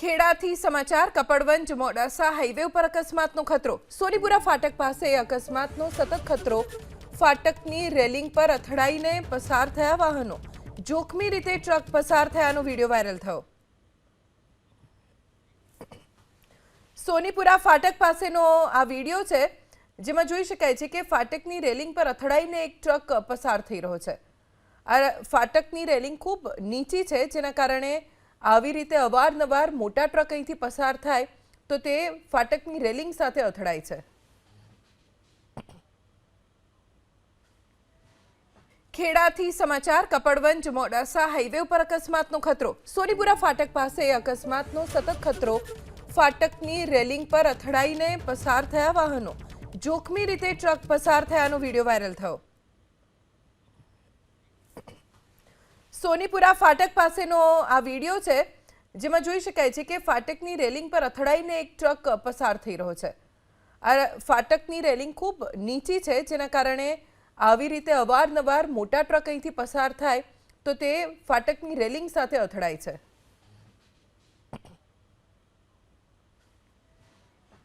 ખેડાથી સમાચાર કપડવંજ મોડાસા હાઈવે ઉપર અકસ્માતનો ખતરો સોનીપુરા ફાટક પાસે અકસ્માતનો સતત ખતરો ફાટકની રેલિંગ પર અથડાઈને પસાર થયા વાહનો જોખમી રીતે ટ્રક પસાર થયાનો વિડિયો વાયરલ થયો સોનીપુરા ફાટક પાસેનો આ વિડિયો છે જેમાં જોઈ શકાય છે કે ફાટકની રેલિંગ પર અથડાઈને એક ટ્રક પસાર થઈ રહ્યો છે આ ફાટકની રેલિંગ ખૂબ નીચી છે જેના કારણે આવી રીતે અવારનવાર મોટા ટ્રક અહીંથી પસાર થાય તો તે ફાટકની રેલિંગ સાથે અથડાય છે ખેડાથી સમાચાર કપડવંજ મોડાસા હાઈવે ઉપર અકસ્માતનો ખતરો સોનીપુરા ફાટક પાસે અકસ્માતનો સતત ખતરો ફાટકની રેલિંગ પર અથડાઈને પસાર થયા વાહનો જોખમી રીતે ટ્રક પસાર થયાનો વિડિયો વાયરલ થયો સોનીપુરા ફાટક પાસેનો આ વિડિયો છે જેમાં જોઈ શકાય છે કે ફાટકની રેલિંગ પર અથડાઈને એક ટ્રક પસાર થઈ રહ્યો છે આ ફાટકની રેલિંગ ખૂબ નીચી છે જેના કારણે આવી રીતે અવારનવાર મોટા ટ્રક અહીંથી પસાર થાય તો તે ફાટકની રેલિંગ સાથે અથડાય છે